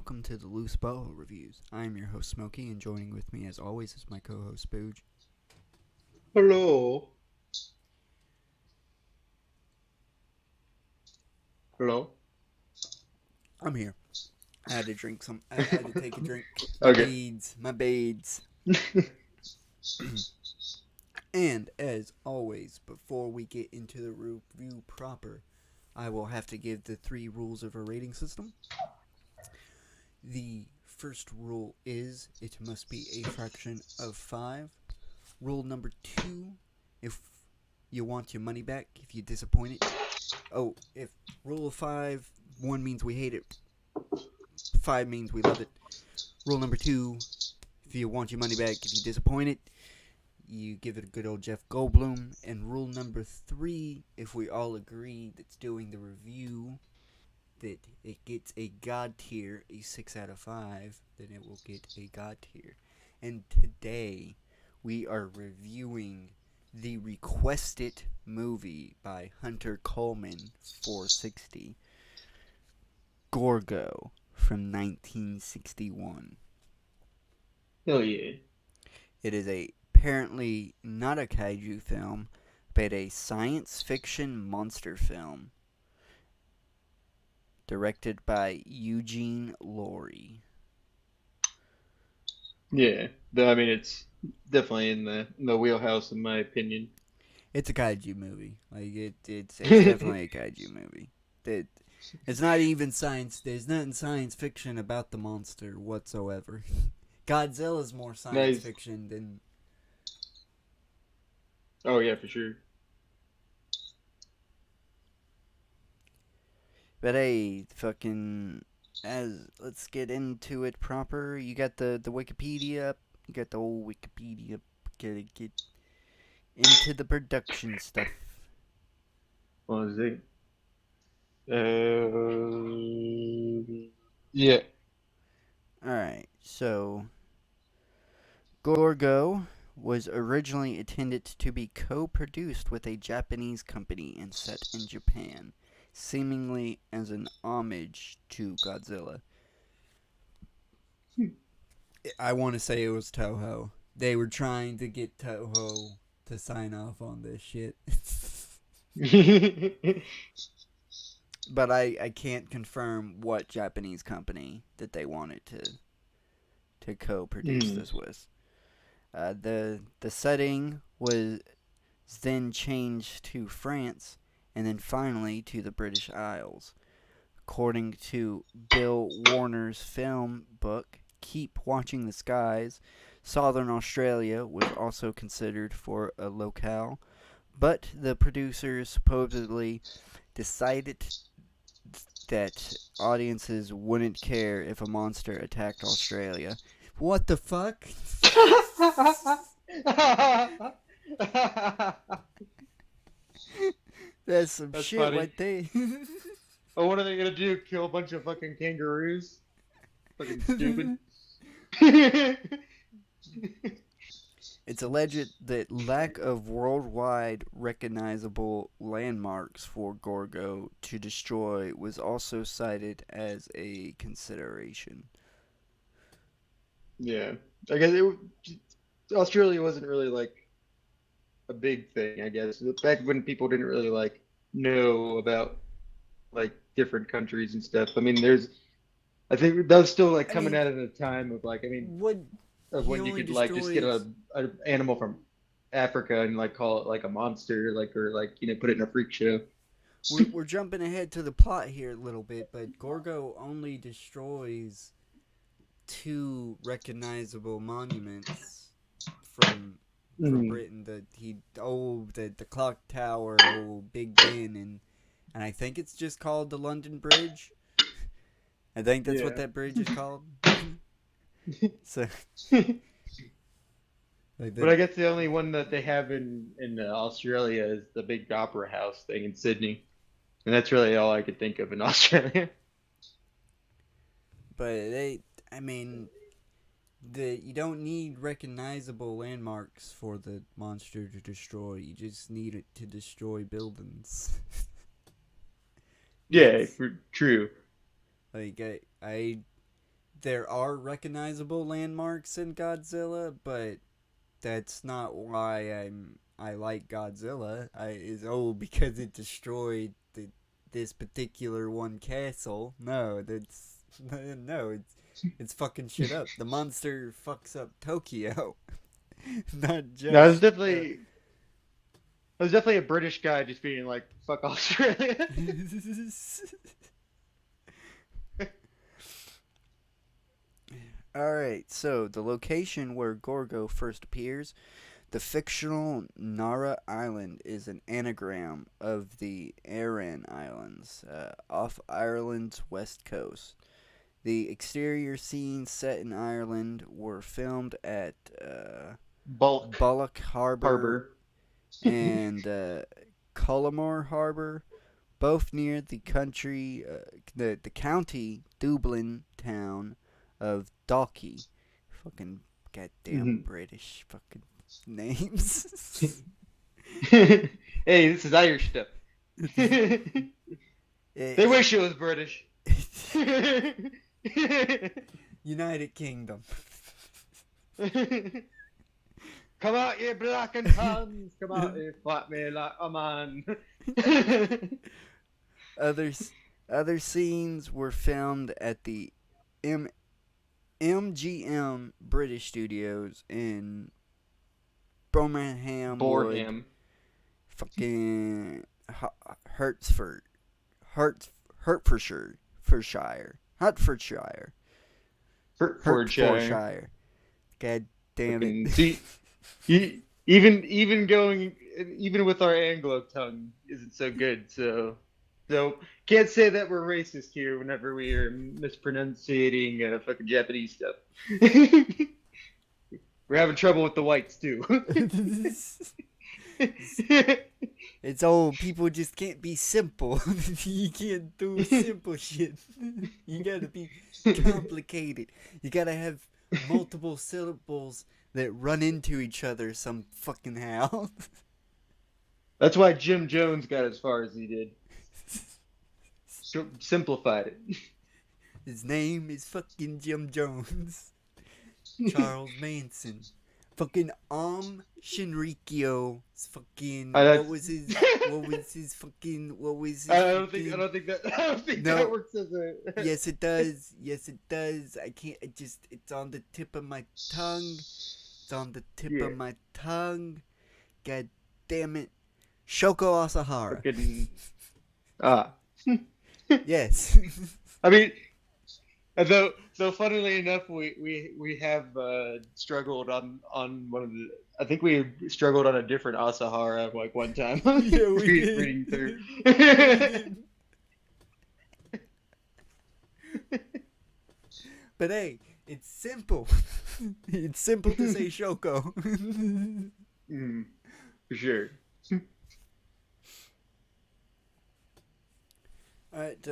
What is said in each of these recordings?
welcome to the Loose Boho Reviews. I am your host Smokey, and joining with me as always is my co-host Booge. Hello. Hello. I'm here. I had to drink some. I had to take a drink. My Okay. beads. My beads. And as always, before we get into the review proper, I will have to give the 3 rules of a rating system. The first rule is it must be a fraction of 5. Rule number 2, if you want your money back, if you disappoint it. Oh, if rule of 5, 1 means we hate it, 5 means we love it. Rule number 2, if you want your money back, if you disappoint it, you give it a good old Jeff Goldblum. And rule number 3, if we all agree that's doing the review, that it gets a God tier, a 6 out of 5, then it will get a God tier. And today, we are reviewing the requested movie by Hunter Coleman, 460, Gorgo, from 1961. Hell yeah. It is apparently not a kaiju film, but a science fiction monster film directed by Eugene Laurie. Yeah. I mean, it's definitely in the wheelhouse, in my opinion. It's a kaiju movie. It's definitely a kaiju movie. It's not even science. There's nothing science fiction about the monster whatsoever. Godzilla's more science Nice. fiction than. Oh yeah, for sure. But hey, fucking. As let's get into it proper. You got the Wikipedia up. You got the old Wikipedia up. Gotta get into the production stuff. What was it? Yeah. Alright, so Gorgo was originally intended to be co-produced with a Japanese company and set in Japan, seemingly as an homage to Godzilla. I want to say it was Toho. They were trying to get Toho to sign off on this shit. But I can't confirm what Japanese company that they wanted to co-produce Hmm. this with. The setting was then changed to France and then finally to the British Isles. According to Bill Warner's film book, Keep Watching the Skies, Southern Australia was also considered for a locale, but the producers supposedly decided that audiences wouldn't care if a monster attacked Australia. What the fuck? That's some That's shit funny. right there. Oh, what are they gonna do? Kill a bunch of fucking kangaroos? Fucking stupid. It's alleged that lack of worldwide recognizable landmarks for Gorgo to destroy was also cited as a consideration. Yeah. I guess Australia wasn't really like a big thing, I guess. Back when people didn't really like know about like different countries and stuff. I mean, I think that was still like I coming mean, out at a time of like, I mean, what of he when you only could like just get destroys. a animal from Africa and like call it like a monster, like or like put it in a freak show. We're jumping ahead to the plot here a little bit, but Gorgo only destroys 2 recognizable monuments from Mm, Britain. The clock tower, old Big Ben, and I think it's just called the London Bridge. I think that's what yeah. that bridge is called. So like But the I guess the only one that they have in Australia is the big opera house thing in Sydney, and that's really all I could think of in Australia. but they I mean you don't need recognizable landmarks for the monster to destroy. You just need it to destroy buildings. Yeah, That's true. like I there are recognizable landmarks in Godzilla, but that's not why I like Godzilla. Is because it destroyed this particular one castle. No, that's no, it's fucking shit up. The monster fucks up Tokyo, not No, just. it was definitely a British guy just being like, "Fuck Australia." All right, so the location where Gorgo first appears, the fictional Nara Island, is an anagram of the Aran Islands, off Ireland's west coast. The exterior scenes set in Ireland were filmed at Bulk Bullock Harbour Harbor. and Cullamore Harbour, both near the county Dublin town of Dalkey. Fucking goddamn Mhm. British fucking names. Hey, this is Irish stuff. They Eh, wish it was British. United Kingdom. Come out, you black and tans. Come out, you fight me like a man. other other scenes were filmed at the M- MGM British Studios in Birmingham Wood, Borham. fucking Hertford, Hertfordshire, Hertfordshire, Hertfordshire. Hertfordshire. God damn it. Fucking see, even with our Anglo tongue isn't so good. So can't say that we're racist here whenever we are mispronouncing fucking Japanese stuff. We're having trouble with the whites too. It's old. People just can't be simple. You can't do simple shit. You gotta be complicated. You gotta have multiple syllables that run into each other some fucking how. That's why Jim Jones got as far as he did. Simplified it. His name is fucking Jim Jones. Charles Manson. Fucking Shinrikyo. Fucking That's, I don't think that I don't think No. that works as a. Yes, it does. Yes, it does. I can't. It's on the tip of my tongue. It's on the tip Yeah. of my tongue. God damn it. Shoko Asahara. Fucking, ah. Yes. I mean, though funnily enough, we have struggled on one of the. I think we struggled on a different Asahara like one time. Yeah, we did. Reading through. We did. But hey, it's simple. It's simple to say Shoko. For sure. Alright,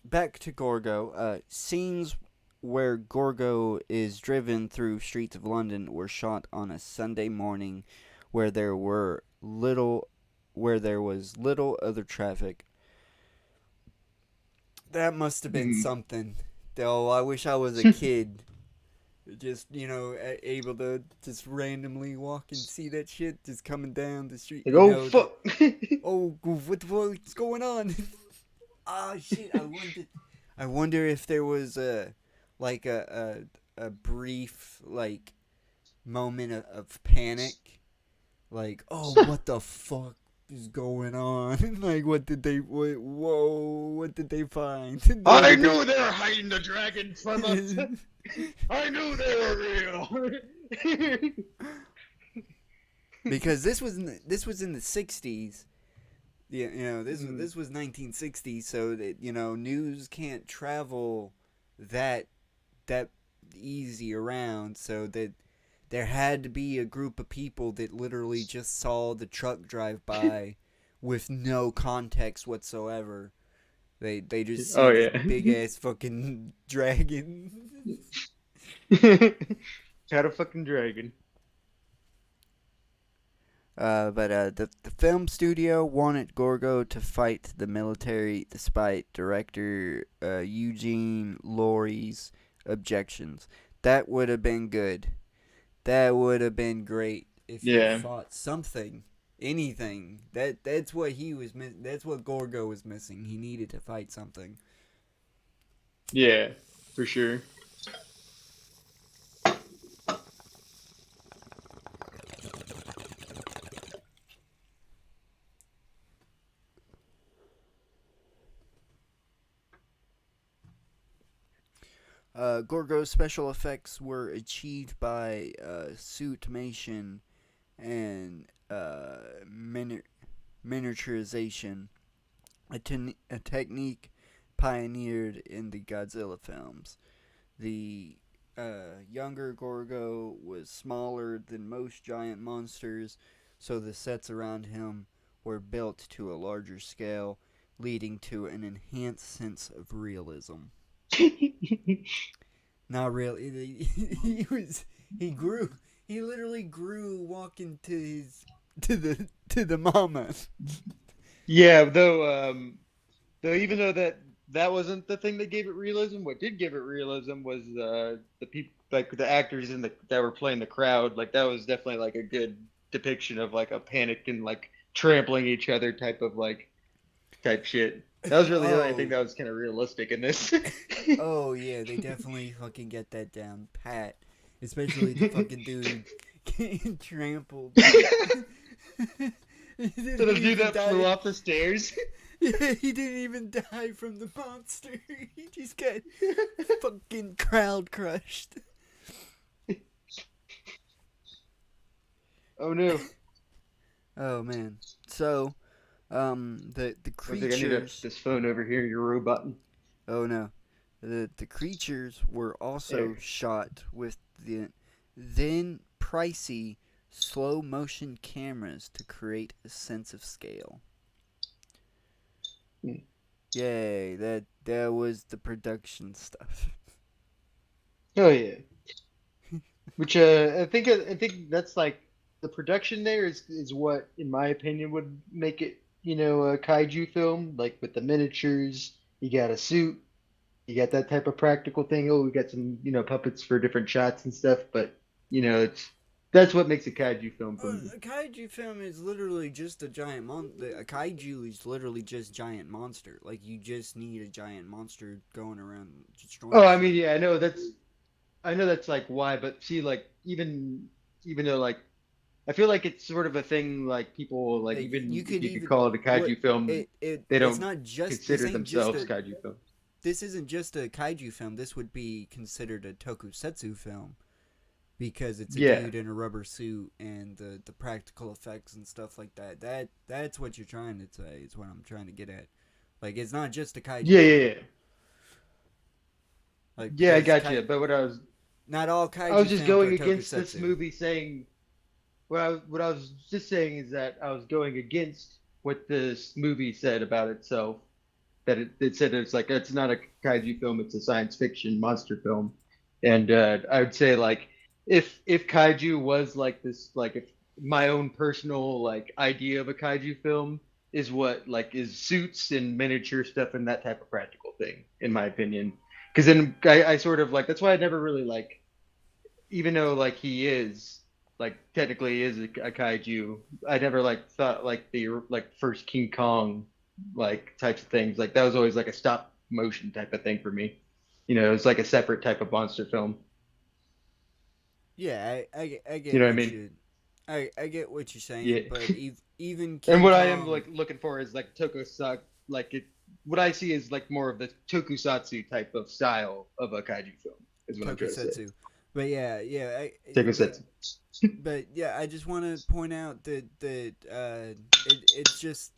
back to Gorgo. Scenes where Gorgo is driven through streets of London were shot on a Sunday morning where there was little other traffic. That must have been something. Though I wish I was a kid. Just, able to just randomly walk and see that shit just coming down the street. Like, oh fuck! Oh, what's going on? Ah, shit! I wonder if there was a brief moment of panic, like, oh, what the fuck is going on? Like, what did they find? I knew they were hiding the dragon from us. I knew they were real. Because this was in the 60s. Yeah, this was 1960, so that news can't travel that easy around. So that there had to be a group of people that literally just saw the truck drive by with no context whatsoever. They just see this big ass fucking dragon. Had a fucking dragon. But the film studio wanted Gorgo to fight the military despite director Eugene Laurie's objections. That would have been good. That would have been great if he Yeah. fought something, anything. That's what he was. That's what Gorgo was missing. He needed to fight something. Yeah. For sure. Gorgo's special effects were achieved by suitmation and miniaturization, a technique pioneered in the Godzilla films. The younger Gorgo was smaller than most giant monsters, so the sets around him were built to a larger scale, leading to an enhanced sense of realism. Not really. He was. He grew. He literally grew walking to the mama. Yeah, though even though that wasn't the thing that gave it realism, what did give it realism was the people like the actors in the that were playing the crowd. Like that was definitely like a good depiction of like a panic and like trampling each other type of like type shit. That was really the only thing Oh, that was kind of realistic in this. oh yeah, they definitely fucking get that down pat. Especially the fucking dude getting trampled. He So didn't the dude even that flew die. off the stairs. Yeah, he didn't even die from the monster. He just got fucking crowd crushed. Oh no! Oh man. So, the I think I need to creatures. this phone over here. You're robot. Oh no, the creatures were also There. shot with the then pricey slow motion cameras to create a sense of scale. Hmm. Yay! That was the production stuff. Oh yeah. Which I think that's like the production there is what in my opinion would make it a kaiju film like with the miniatures. You got a suit, you got that type of practical thing. Oh, we got some puppets for different shots and stuff, but it's that's what makes a kaiju film for me. A kaiju film is literally just a giant A kaiju is literally just giant monster. Like you just need a giant monster going around Oh, destroying I mean, shit. yeah, I know that's like why, but see, like even though like I feel like it's sort of a thing like people like Like you even if could you could even call it a what kaiju film, they it's don't not just this consider ain't just themselves a kaiju films. this isn't just a kaiju film. This would be considered a tokusatsu film because it's a Yeah, dude in a rubber suit and the practical effects and stuff like that. That's what you're trying to say. Is what I'm trying to get at. Like it's not just a kaiju yeah, yeah, film. yeah. Like Yeah, I because got you. But not all I was kaiju just films going are against this tokusatsu. movie saying what I was just saying is that I was going against what this movie said about itself. That it said it's like it's not a kaiju film, it's a science fiction monster film. And I would say like if kaiju was like this like if my own personal like idea of a kaiju film is what like is suits and miniature stuff and that type of practical thing in my opinion. Because then I sort of like that's why I never really like even though like he is like technically he is a kaiju, I never like thought like the like first King Kong like types of things. Like that was always like a stop motion type of thing for me. It was like a separate type of monster film. Yeah, I You get know what I what mean? you I get what you're Yeah. saying, but even And King what I am Kong like looking for is like tokusatsu like it what I see is like more of the tokusatsu type of style of a kaiju film is what I'm trying to say. tokusatsu. But but Tokusatsu. yeah, I just want to point out it's just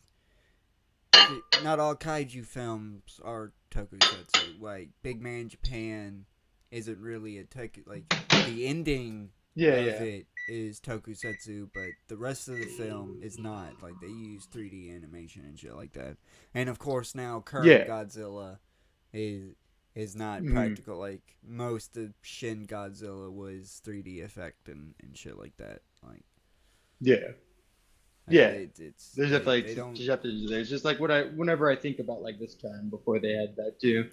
not all kaiju films are tokusatsu. Like Big Man Japan isn't really a like the ending Yeah, of yeah. it is tokusatsu, but the rest of the film is not. Like they use 3D animation and shit like that. And of course now current Yeah. Godzilla is is not Mhm. practical. Like most of Shin Godzilla was 3D effect and shit like that. Yeah. Like Yeah. it's There's definitely they don't just have to there's just like what I whenever I think about like this time before they had that too,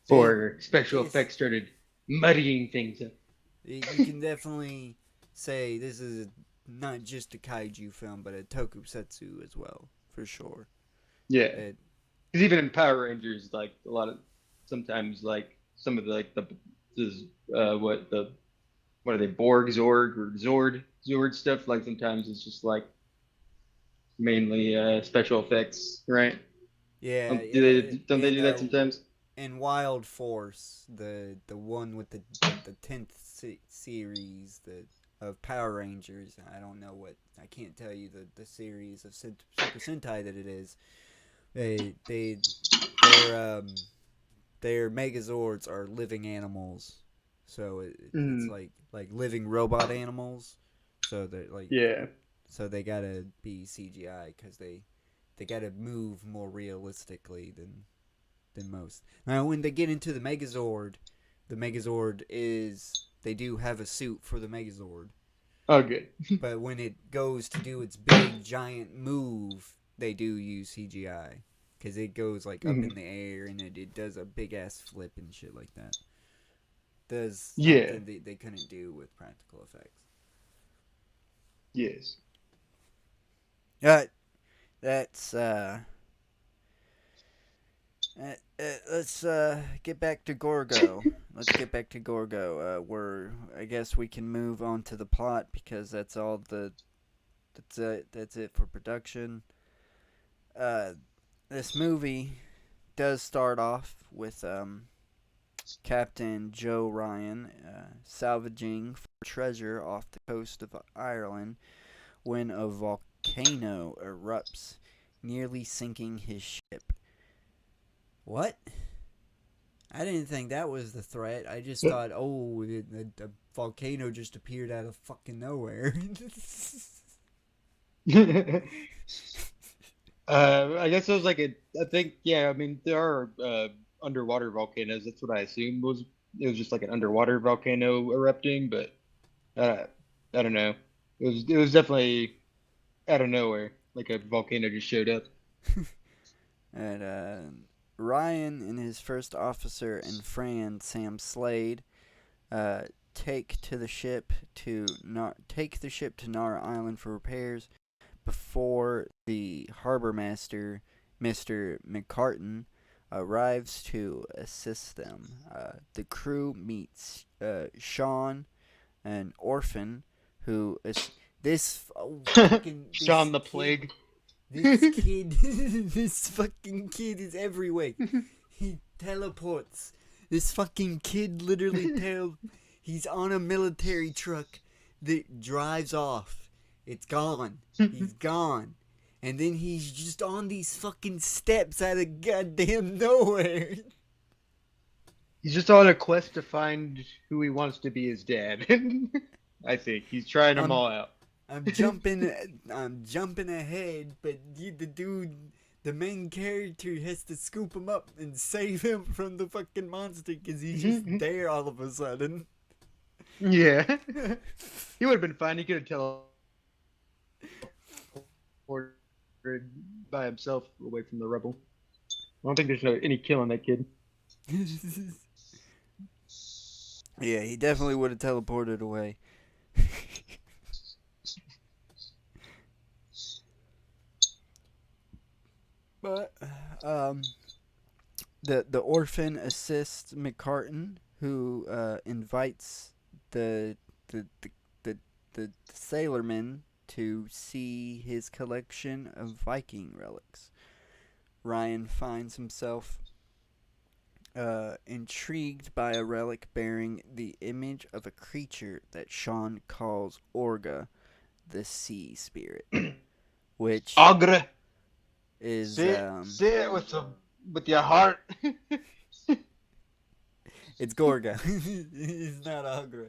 they before special it's effects started. muddying things up. You can definitely say this is not just a kaiju film, but a tokusatsu as well, for sure. Yeah, It, because even in Power Rangers, like a lot of sometimes like some of the like the what are they, Borg, Zorg, or Zord stuff. Like sometimes it's just like mainly special effects, right? yeah, Do yeah, they don't they do that sometimes? and Wild Force, the one with the 10th series of Power Rangers. I don't know what, I can't tell you the series of Super Sentai that it is. They their their Megazords are living animals, so it's Mm, like living robot animals. So they're like, yeah. so they gotta be CGI because they gotta move more realistically than most. Now, when they get into the Megazord is, they do have a suit for the Megazord, Oh, good. but when it goes to do its big giant move, they do use CGI because it goes like up in Mhm. the air and it does a big ass flip and shit like that. Does Yeah. something they couldn't do with practical effects. Yes. Uh, that's let's get back to Gorgo. Let's get back to Gorgo. Where I guess we can move on to the plot because that's it for production. Uh, this movie does start off with Captain Joe Ryan salvaging treasure off the coast of Ireland when a volcano erupts, nearly sinking his ship. What? I didn't think that was the threat. I just thought, oh, the volcano just appeared out of fucking nowhere. I guess it was like I think, yeah. I mean, there are underwater volcanoes. That's what I assumed was. It was just like an underwater volcano erupting, but uh, I don't know. It was definitely out of nowhere, like a volcano just showed up. and Ryan and his first officer and friend Sam Slade uh, take the ship to Nara Island for repairs before the harbor master, Mr. McCartan, arrives to assist them. The crew meets Sean, an orphan, who is this fucking Sean the Plague. this kid this fucking kid is everywhere. He teleports. This fucking kid literally he's on a military truck that drives off. It's gone. He's gone. And then he's just on these fucking steps out of goddamn nowhere. He's just on a quest to find who he wants to be his dad. I think he's trying them I'm all out. I'm jumping I'm jumping ahead, but the dude, the main character, has to scoop him up and save him from the fucking monster because he's just there all of a sudden. Yeah. He would have been fine. He could have teleported by himself away from the rubble. I don't think there's any killing that kid. Yeah, he definitely would have teleported away. But the orphan assists McCartan, who invites the the the the, the sailorman to see his collection of Viking relics. Ryan finds himself intrigued by a relic bearing the image of a creature that Sean calls Orga, the sea spirit, which Ogre, is say it with your heart. it's Gorga. It's not Agra.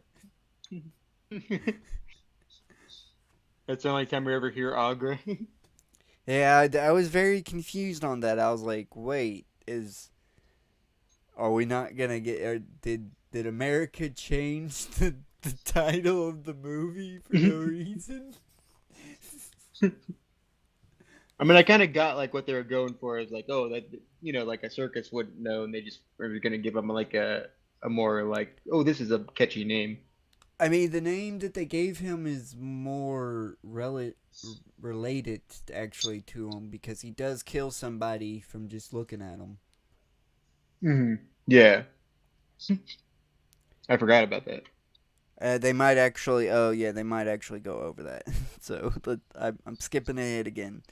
That's the only time we ever hear ogre. Yeah, I was very confused on that. I was like, wait, are we not gonna get? Did America change the title of the movie for no reason? I mean, I kind of got like what they were going for is like, oh, that like a circus wouldn't know, and they just were gonna give them like a more like, oh, this is a catchy name. I mean, the name that they gave him is more related actually to him because he does kill somebody from just looking at him. Yeah, I forgot about that. They might actually. Oh yeah, they might actually go over that. So I'm skipping ahead again.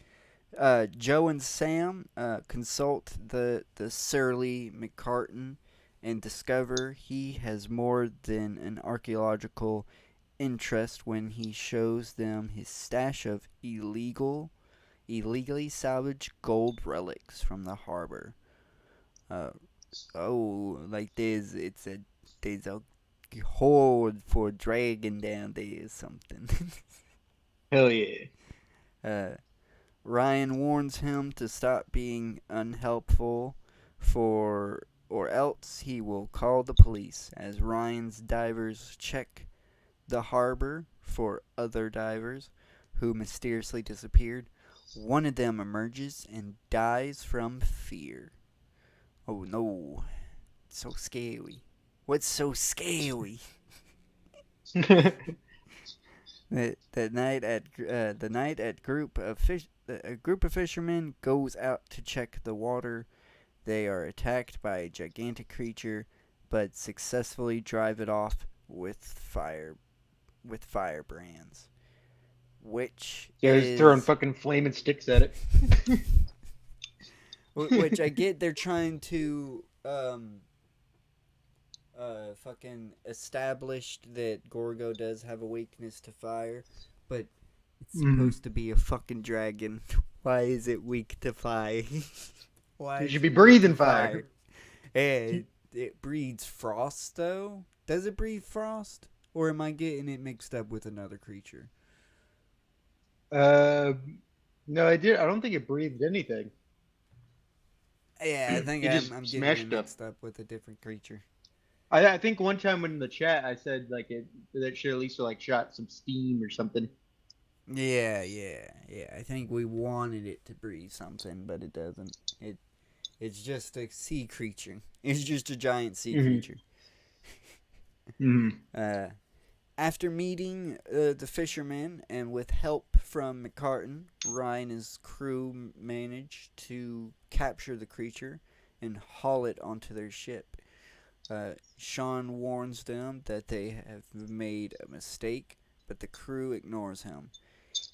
Joe and Sam consult the surly McCartan and discover he has more than an archaeological interest when he shows them his stash of illegally salvaged gold relics from the harbor. Uh, like there's a hoard for dragon down there or something. Hell yeah. uh, Ryan warns him to stop being unhelpful or else he will call the police as Ryan's divers check the harbor for other divers who mysteriously disappeared. One of them emerges and dies from fear. Oh no, it's so scary. What's so scary? The night at a group of fishermen goes out to check the water. They are attacked by a gigantic creature, but successfully drive it off with firebrands, which Yeah, he's throwing is fucking flaming sticks at it. which I get they're trying to fucking established that Gorgo does have a weakness to fire, but it's supposed to be a fucking dragon. Why is it weak to fire? Why You is should be it weak to breathing fire. It breathes frost though. Does it breathe frost, or am I getting it mixed up with another creature? Uh, no, I did. I don't think it breathed anything. Yeah, I think He I'm just getting it smashed stuff. mixed up with a different creature. I think one time in the chat I said like it that should at least like shot some steam or something. Yeah. I think we wanted it to breathe something, but it doesn't. It's just a sea creature. It's just a giant sea Hmm. creature. Hmm. Uh, After meeting the fishermen and with help from McCartan, Ryan and his crew manage to capture the creature and haul it onto their ship. Sean warns them that they have made a mistake, but the crew ignores him.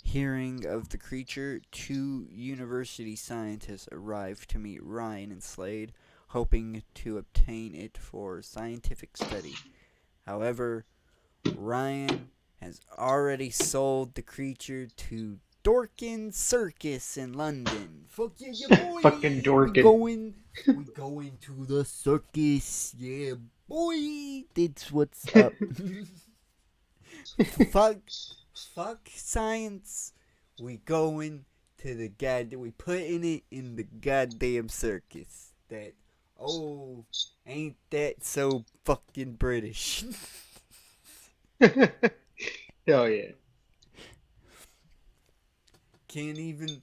Hearing of the creature, two university scientists arrive to meet Ryan and Slade, hoping to obtain it for scientific study. However, Ryan has already sold the creature to Dorkin Circus in London. Fuck yeah, yeah boy! Fucking We Dorkin. going to the circus, yeah boy! That's what's up. fuck, fuck science. We going to the we putting it in the goddamn circus. Ain't that so fucking British? Hell yeah. Can't even,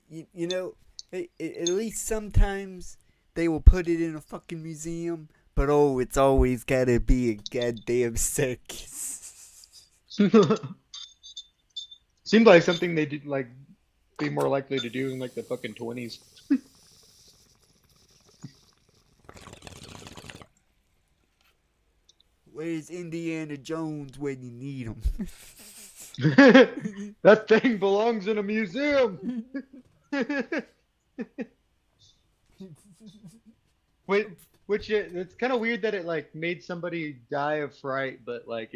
you know, at least sometimes they will put it in a fucking museum, but it's always gotta be a goddamn circus. Seemed like something they did like be more likely to do in like the fucking 20s. Where's Indiana Jones when you need him? That thing belongs in a museum. Wait, which it's kind of weird that it like made somebody die of fright, but like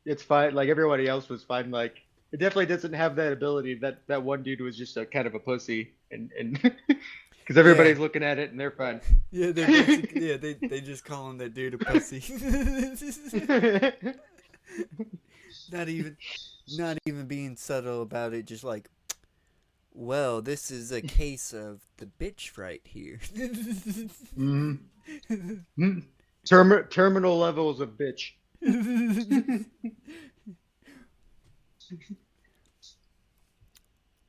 it's fine. Like everybody else was fine. Like it definitely doesn't have that ability. That one dude was just a kind of a pussy, and because Yeah. everybody's looking at it and they're fine. Yeah, they're basically, yeah, they just calling that dude a pussy. not even, not even being subtle about it, just like, well, this is a case of the bitch fright here. Hmm. Terminal levels of bitch.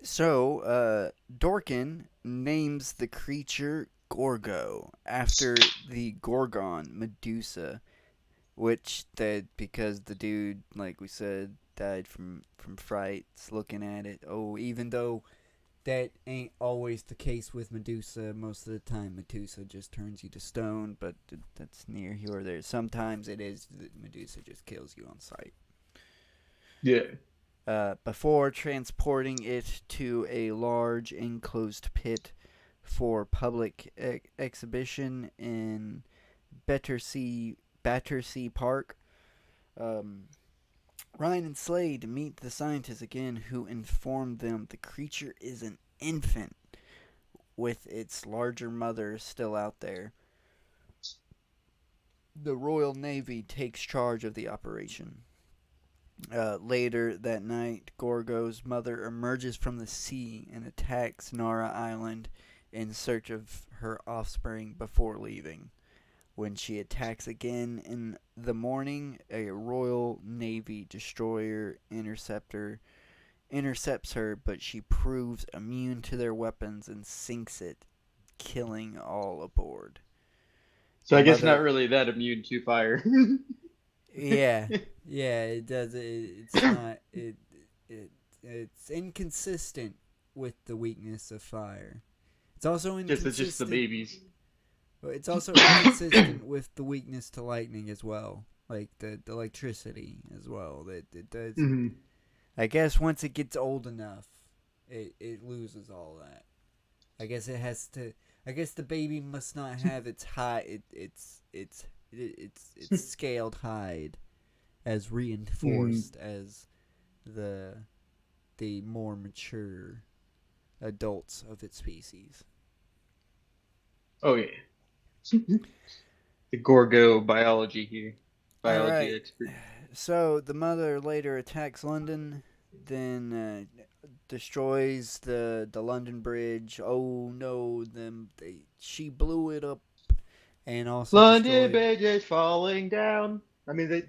So, Dorkin names the creature Gorgo after the Gorgon Medusa, which that because the dude, like we said, died from frights looking at it. Oh, even though that ain't always the case with Medusa. Most of the time, Medusa just turns you to stone, but that's near here or there. Sometimes it is that Medusa just kills you on sight. Yeah. Before transporting it to a large enclosed pit for public exhibition in Battersea Park. Um, Ryan and Slade meet the scientists again, who inform them the creature is an infant, with its larger mother still out there. The Royal Navy takes charge of the operation. Later that night, Gorgo's mother emerges from the sea and attacks Nara Island in search of her offspring before leaving. When she attacks again in the morning, a Royal Navy destroyer intercepts her, but she proves immune to their weapons and sinks it, killing all aboard. So The I guess not mother, really that immune to fire. yeah, yeah, it does. It's not. It's inconsistent with the weakness of fire. It's also It's just the inconsistent. babies. It's also inconsistent with the weakness to lightning as well, like the electricity as well. That it does. Mhm. I guess once it gets old enough, it loses all that. I guess it has to. I guess the baby must not have its its scaled hide as Mhm. reinforced as the the more mature adults of its species. Oh yeah. The Gorgo biology here. All Biology right. expert. So the mother later attacks London, then destroys the London Bridge. Oh no, she blew it up, and also London destroyed. Bridge is falling down. I mean,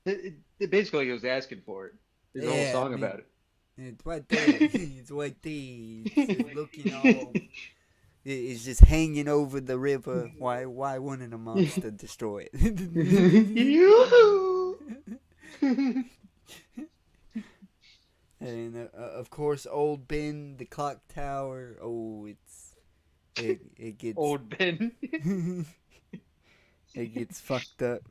it basically was asking for it. There's a whole Yeah, I song mean about it. it's right there. It's right there. It's looking all. It's just hanging over the river. Why wouldn't a monster destroy it? Yoo-hoo! And of course, old Ben, the clock tower. Oh, it gets Old Ben. it gets fucked up.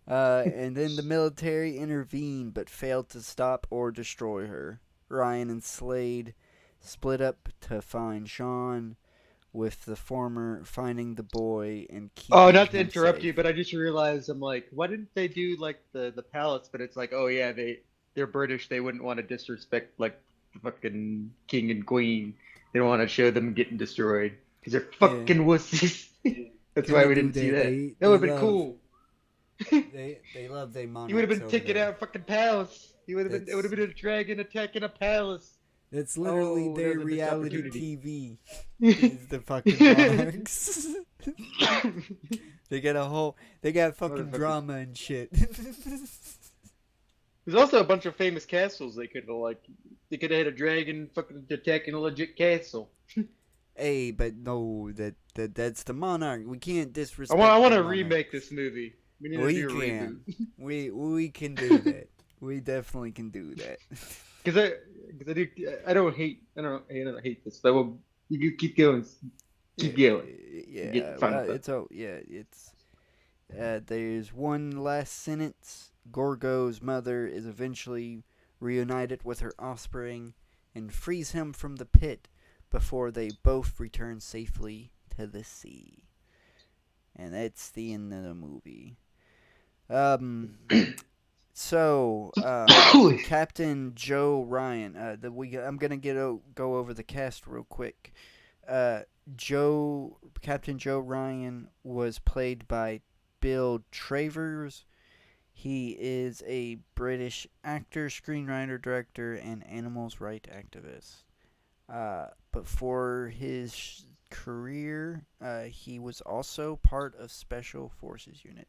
And then the military intervened but failed to stop or destroy her. Ryan and Slade split up to find Sean, with the former finding the boy and Oh, keeping not to him interrupt you, safe. but I just realized I'm like, why didn't they do like the palace? But it's like, oh yeah, they're British. They wouldn't want to disrespect like the fucking king and queen. They don't want to show them getting destroyed because they're Yeah, fucking wussies. That's why couldn't we do didn't see that. that. They That would they have been love cool. they love their He would have monarchs been over taking there. out fucking palace. He would have been. It would have That's been a dragon attacking a palace. that's literally Oh, that their was a missed reality opportunity. TV. Is the fucking monarchs. They got fucking Motherfuckers. drama and shit. There's also a bunch of famous castles they could have like. They could have had a dragon fucking attacking a legit castle. Hey, but no, that's the monarch. We can't I disrespect want the to remake monarchs. this movie. We need to We do a reboot. can. We can do that. We definitely can do that. I don't hate this. But you keep going, keep going. Get the Yeah, final well, thought. it's there's one last sentence. Gorgo's mother is eventually reunited with her offspring and frees him from the pit before they both return safely to the sea. And that's the end of the movie. Um, Captain Joe Ryan. I'm gonna go over the cast real quick. Uh, Captain Joe Ryan was played by Bill Travers. He is a British actor, screenwriter, director, and animals' rights activist. But for his career, he was also part of Special Forces Unit.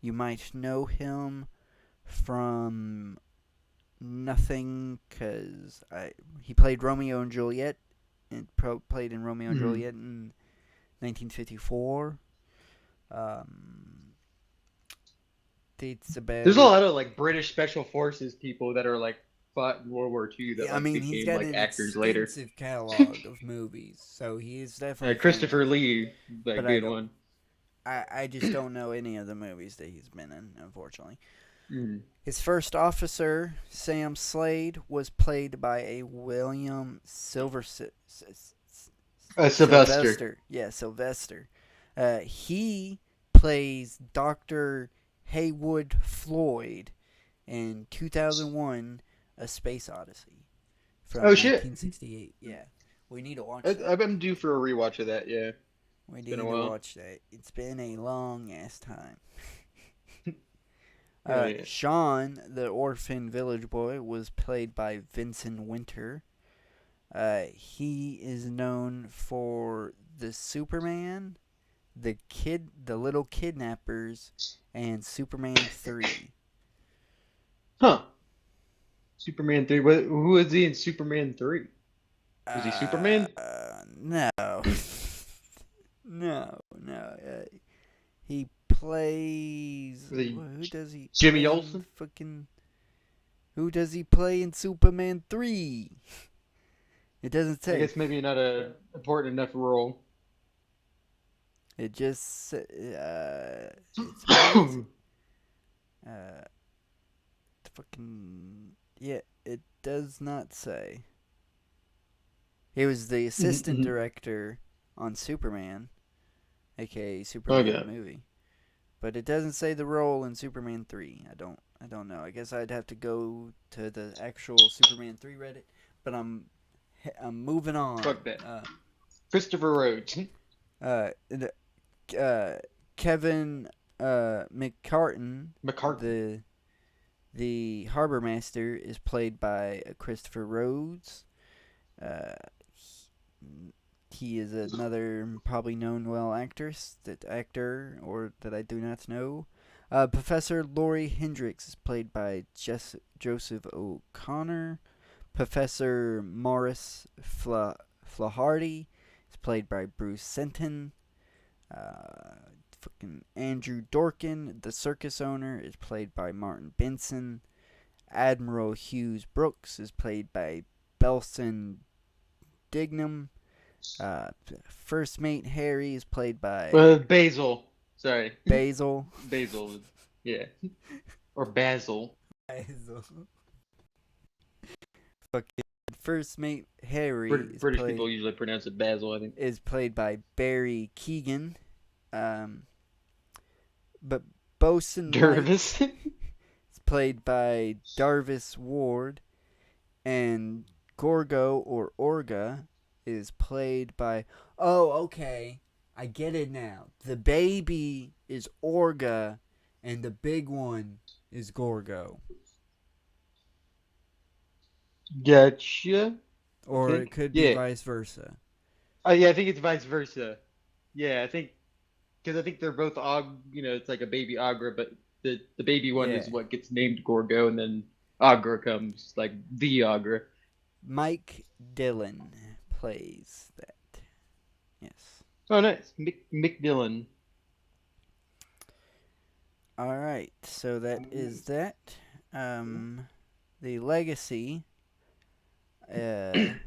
You might know him from nothing because he played Romeo and Juliet and played in Romeo and Mhm. Juliet in 1954. Dates There's about a it. lot of like British special forces people that are like fought in World War II that Yeah, I like mean, he's became got like an actors later. extensive catalog of movies, so he is definitely Christopher famous. Lee, But like I being don't. one. I just don't know any of the movies that he's been in, unfortunately. Mm. His first officer, Sam Slade, was played by a William Sylvester. Sylvester. Yeah, Sylvester. He plays Dr. Haywood Floyd in 2001 A Space Odyssey Oh from shit! 1968. Yeah. We need to watch that. I'm due for a rewatch of that. Yeah, We it's been a need to while. watch that. It's been a long ass time. Hell yeah. Sean, the orphan village boy, was played by Vincent Winter. He is known for the Superman, the Little Kidnappers, and Superman 3. Huh? Superman 3. Who was he in Superman 3? Was he Uh, Superman? no. No. He plays. Was he Who does he Jimmy play in Olsen? fucking. Who does he play in Superman 3? It doesn't I say. guess maybe not a important enough role. It just. It's meant. Uh, fucking. Yeah, it does not say. He was the assistant Mhm. director on Superman, aka Superman the Okay. movie. But it doesn't say the role in Superman 3. I don't know. I guess I'd have to go to the actual Superman 3 Reddit, but I'm moving on. Fuck that. Christopher Rhodes. The, Kevin McCartan, McCartney. the harbor master, is played by Christopher Rhodes. Uh, he is another probably known actor, or that I do not know. Professor Laurie Hendricks is played by Joseph O'Connor. Professor Morris Flaharty is played by Bruce Senton. Fucking Andrew Dorkin, the circus owner, is played by Martin Benson. Admiral Hughes Brooks is played by Belson Dignam. Uh, First Mate Harry is played by Basil. Sorry. Basil. Basil. Yeah. Or Basil. Basil. Fucking First Mate Harry British people usually pronounce it Basil, I think. is played by Barry Keegan. But Bosun Mike Jervis. is played by Darvis Ward, and Gorgo or Orga is played by. Oh, okay. I get it now. The baby is Orga, and the big one is Gorgo. Gotcha. I Or it think. could be Yeah. vice versa. Oh, yeah, I think it's vice versa. Yeah, I think because I think they're both it's like a baby Agra, but the baby one Yeah. is what gets named Gorgo, and then Agra comes like the Agra. Mike Dillon plays that. Yes. Oh, nice, Mick Dillon. All right. So that is that. The legacy. In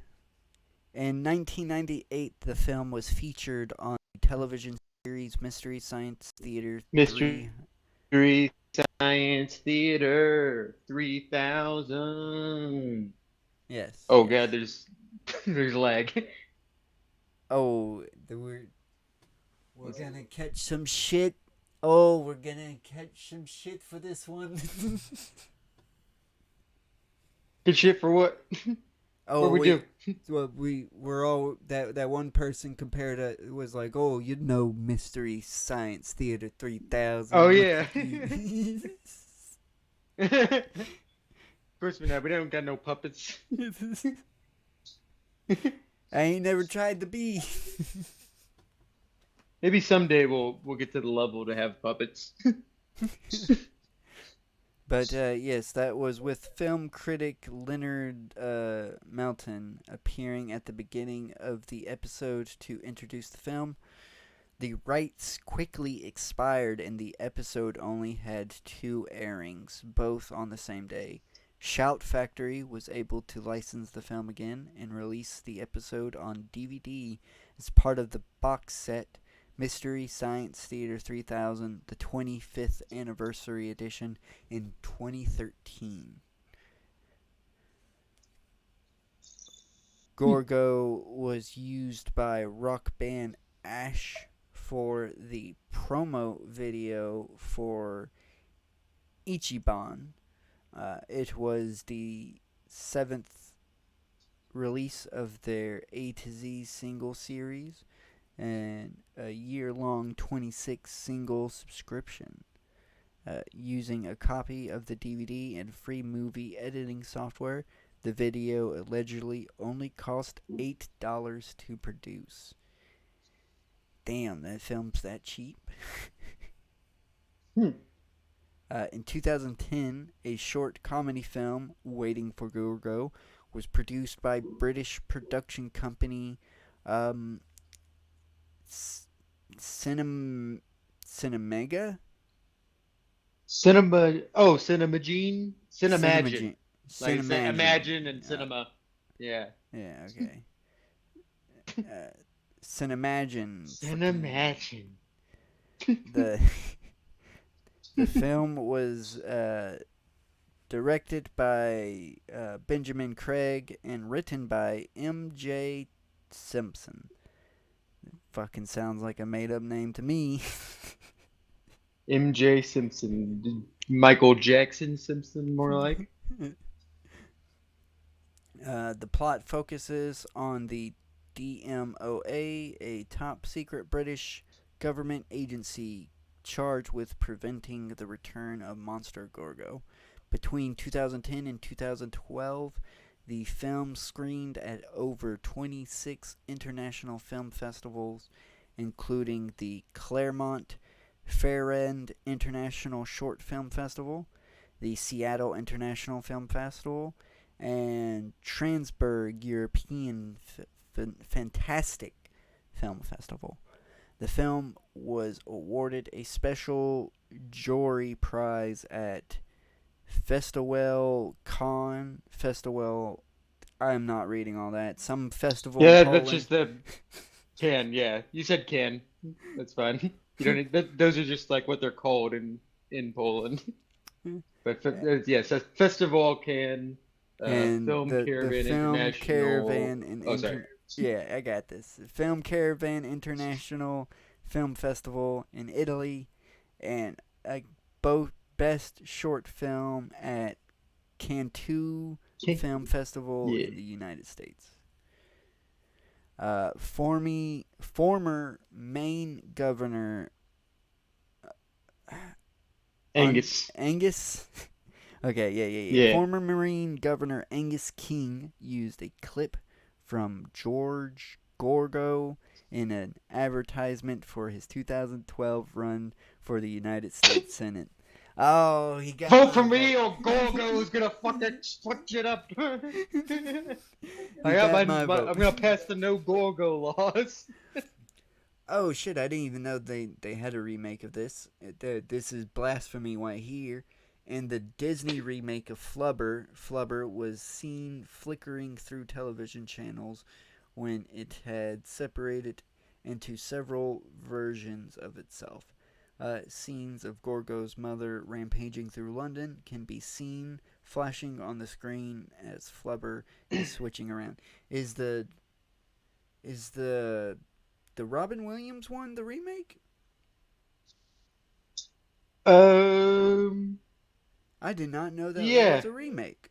1998, the film was featured on the television series Mystery Science Theater 3. Mystery Science Theater 3000. Yes. Oh yes. God, there's lag. Oh, we're gonna catch some shit. Oh, we're gonna catch some shit for this one. Good shit for what? Oh, What we do? well, we're all that one person compared it was like, oh, you know, Mystery Science Theater 3000. Oh Look yeah. at you. Of course we don't got no puppets. I ain't never tried to be. Maybe someday we'll get to the level to have puppets. But yes, that was with film critic Leonard Melton appearing at the beginning of the episode to introduce the film. The rights quickly expired and the episode only had 2 airings, both on the same day. Shout Factory was able to license the film again and release the episode on DVD as part of the box set Mystery Science Theater 3000, the 25th anniversary edition in 2013. Gorgo was used by rock band Ash for the promo video for Ichiban. It was the 7th release of their A to Z single series and a year-long 26 single subscription. Using a copy of the DVD and free movie editing software, the video allegedly only cost $8 to produce. Damn, that film's that cheap. In 2010, a short comedy film, Waiting for Gorgo, was produced by British production company Cinemega? Cinemagene? Cinemagine. Like Cinemagine. imagine and cinema. Yeah. Yeah, okay. Cinemagine. Cinemagine. The film was directed by Benjamin Craig and written by M.J. Simpson. It fucking sounds like a made-up name to me. M.J. Simpson. Michael Jackson Simpson, more like. The plot focuses on the DMOA, a top-secret British government agency charged with preventing the return of Monster Gorgo. Between 2010 and 2012, the film screened at over 26 international film festivals, including the Claremont Fairend International Short Film Festival, the Seattle International Film Festival, and Transburg European Fantastic Film Festival. The film was awarded a special jury prize at Festival Cannes. I'm not reading all that. Some festival in Yeah, Poland. that's just the can. Yeah, you said can. That's fine. You don't need, those are just like what they're called in Poland. But yes, a festival can. And Film the Caravan Film International. Caravan and Oh, sorry. Yeah, I got this. Film Caravan International Film Festival in Italy, and both Best Short Film at Cantu Film Festival in the United States. Former Maine Governor Angus. Angus. Okay, yeah. Former Marine Governor Angus King used a clip from George Gorgo in an advertisement for his 2012 run for the United States Senate. Oh, he got Vote for me or Gorgo's gonna fucking fuck it up. I got my vote. I'm gonna pass the no Gorgo laws. Oh shit, I didn't even know they had a remake of this. This is blasphemy right here. In the Disney remake of Flubber was seen flickering through television channels when it had separated into several versions of itself. Scenes of Gorgo's mother rampaging through London can be seen flashing on the screen as Flubber is switching around. Is the Robin Williams one the remake? I did not know that was a remake.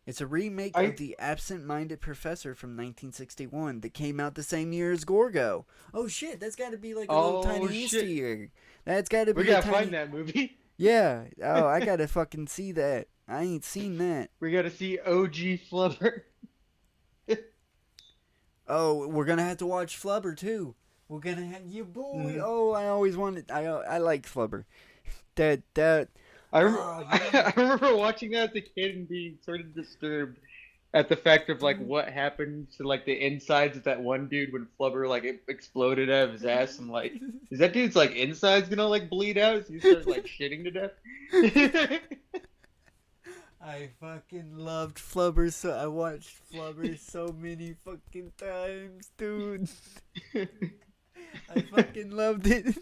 It's a remake of The Absent-Minded Professor from 1961 that came out the same year as Gorgo. Oh shit, that's got to be like a little tiny Easter egg. That's got to be. We gotta find that movie. Yeah. Oh, I gotta fucking see that. I ain't seen that. We gotta see OG Flubber. Oh, we're gonna have to watch Flubber too. We're gonna have you boy. Oh, I always wanted. I like Flubber. That. Oh, you I remember? remember watching that as a kid and being sort of disturbed at the fact of like Dude. what happened to like the insides of that one dude when Flubber like it exploded out of his ass. I'm like, is that dude's like insides gonna like bleed out as he starts like shitting to death? I fucking loved Flubber, so I watched Flubber so many fucking times, dude. I fucking loved it.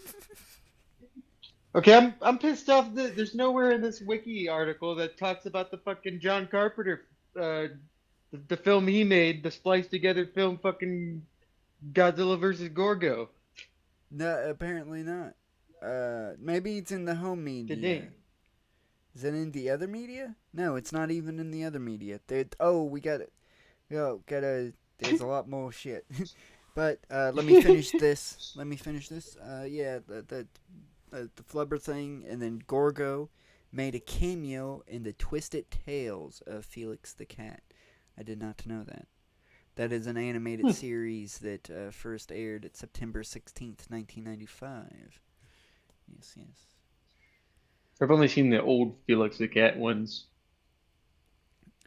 Okay, I'm pissed off that there's nowhere in this wiki article that talks about the fucking John Carpenter, the film he made, the spliced together film, fucking Godzilla versus Gorgo. No, apparently not. Maybe it's in the home The media. name. Is it in the other media? No, it's not even in the other media. Oh, we got it. Yo, gotta. There's a lot more shit. But let me finish this. Let me finish this. Yeah, the Flubber thing, and then Gorgo made a cameo in the Twisted Tales of Felix the Cat. I did not know that. That is an animated Hmm. series that first aired at September 16th, 1995. Yes, yes. I've only seen the old Felix the Cat ones.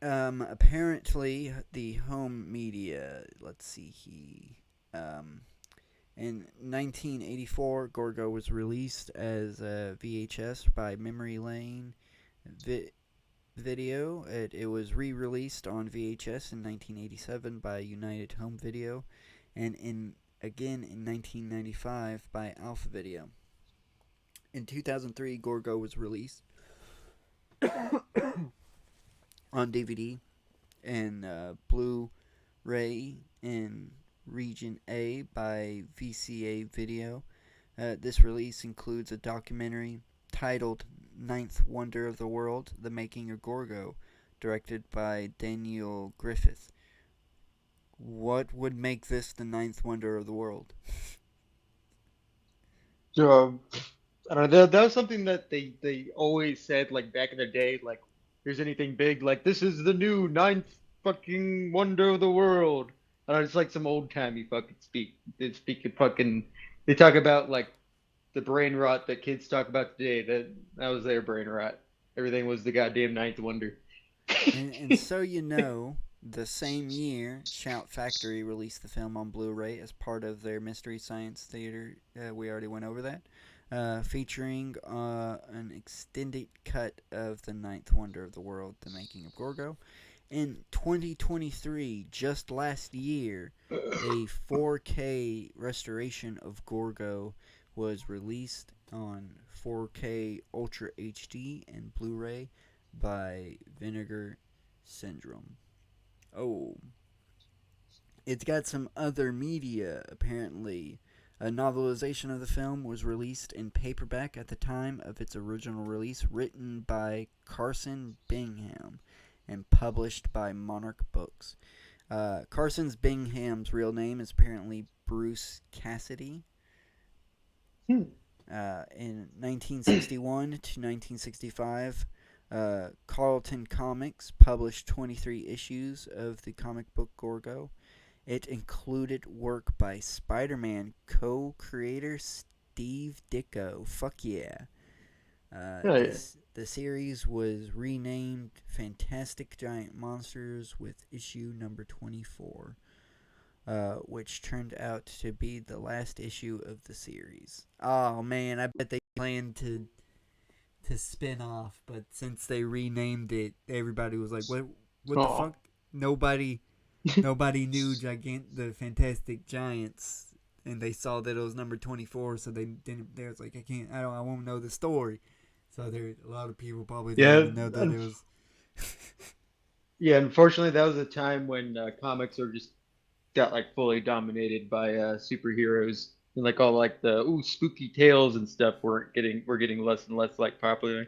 Apparently, the home media. Let's see. Um, in 1984, Gorgo was released as a VHS by Memory Lane Video. It was re-released on VHS in 1987 by United Home Video, and again in 1995 by Alpha Video. In 2003, Gorgo was released on DVD and Blu-ray in Region A by VCA Video. This release includes a documentary titled Ninth Wonder of the World, The Making of Gorgo, directed by Daniel Griffith. What would make this the ninth wonder of the world? So, I don't know. That was something that they always said like back in the day. Like, here's anything big, like this is the new ninth fucking wonder of the world. I don't know, it's like some old timey fucking speak. They speak it fucking. They talk about like the brain rot that kids talk about today. That was their brain rot. Everything was the goddamn ninth wonder. And so you know, the same year, Shout Factory released the film on Blu-ray as part of their Mystery Science Theater. We already went over that. Featuring an extended cut of the ninth wonder of the world, The Making of Gorgo. In 2023, just last year, a 4K restoration of Gorgo was released on 4K Ultra HD and Blu-ray by Vinegar Syndrome. Oh, it's got some other media, apparently. A novelization of the film was released in paperback at the time of its original release, written by Carson Bingham and published by Monarch Books. Carson Bingham's real name is apparently Bruce Cassidy. Hmm. In 1961 to 1965, Carlton Comics published 23 issues of the comic book Gorgo. It included work by Spider-Man co-creator Steve Ditko. Fuck yeah. Oh yeah. The series was renamed Fantastic Giant Monsters with issue number 24, which turned out to be the last issue of the series. Oh man, I bet they planned to spin off, but since they renamed it, everybody was like, What the Oh. fuck? Nobody knew the Fantastic Giants, and they saw that it was number 24, so they didn't. They was like, I won't know the story. So there, a lot of people probably didn't Yeah. even know that it was. Yeah. Unfortunately, that was a time when comics were just got like fully dominated by superheroes, and like all like the spooky tales and stuff were getting less and less like popular.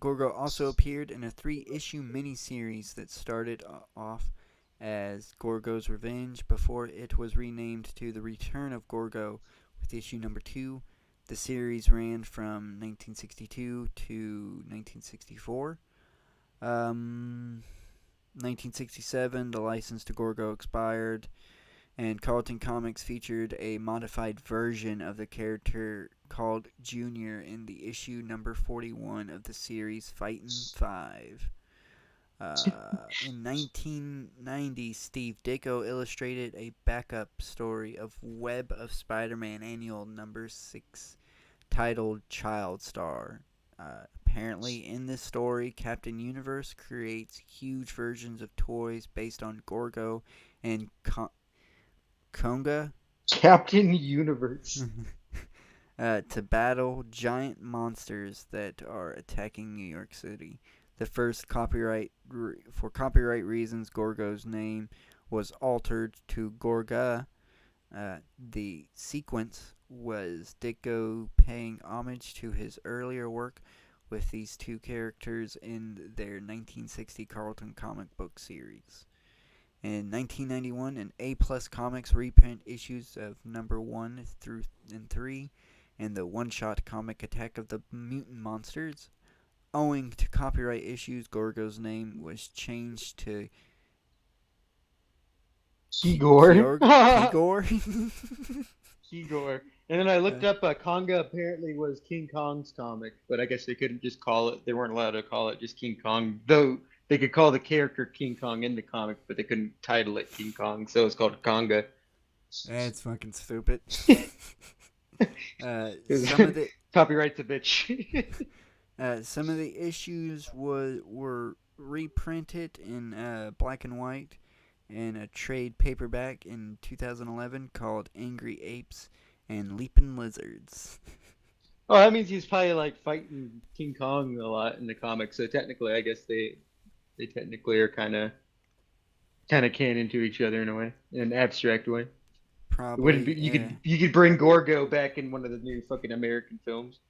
Gorgo also appeared in a 3-issue miniseries that started off as Gorgo's Revenge before it was renamed to The Return of Gorgo with issue number 2. The series ran from 1962 to 1964. 1967, the license to Gorgo expired, and Carlton Comics featured a modified version of the character called Junior in the issue number 41 of the series Fightin' 5. In 1990, Steve Ditko illustrated a backup story of Web of Spider-Man Annual number 6 titled Child Star. Apparently, in this story, Captain Universe creates huge versions of toys based on Gorgo and Konga Captain Universe. to battle giant monsters that are attacking New York City. The first for copyright reasons, Gorgo's name was altered to Gorga. The sequence was Ditko paying homage to his earlier work with these two characters in their 1960 Carlton comic book series. In 1991, an A-plus Comics reprint issues of number 1 through 3 and the one-shot comic Attack of the Mutant Monsters. Owing to copyright issues, Gorgo's name was changed to Kigor. Kigor? Kigor. And then I looked up Konga apparently was King Kong's comic, but I guess they couldn't just call it, they weren't allowed to call it just King Kong, though they could call the character King Kong in the comic, but they couldn't title it King Kong, so it's called Konga. That's fucking stupid. Some of the copyright's a bitch. Some of the issues were reprinted in black and white in a trade paperback in 2011 called Angry Apes and Leaping Lizards. Oh, that means he's probably like fighting King Kong a lot in the comics. So technically, I guess they technically are kind of canon to each other in a way, in an abstract way. Probably. It wouldn't be, you could bring Gorgo back in one of the new fucking American films,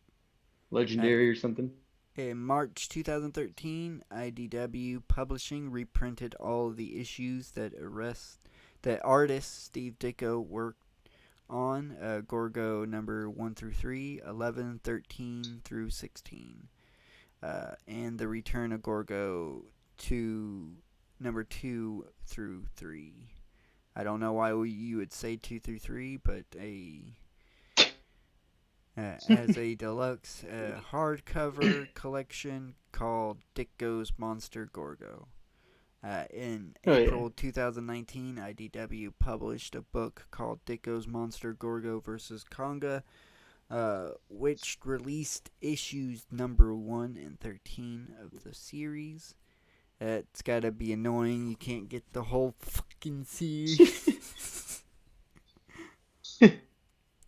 Legendary or something. In March 2013, IDW Publishing reprinted all of the issues that artist Steve Ditko worked on, Gorgo number 1 through 3, 11, 13 through 16, and the return of Gorgo to number 2 through 3. I don't know why you would say 2 through 3, but as a deluxe hardcover collection called Ditko's Monster Gorgo. In April 2019, IDW published a book called Ditko's Monster Gorgo vs. Konga, which released issues number 1 and 13 of the series. It's gotta be annoying. You can't get the whole fucking series.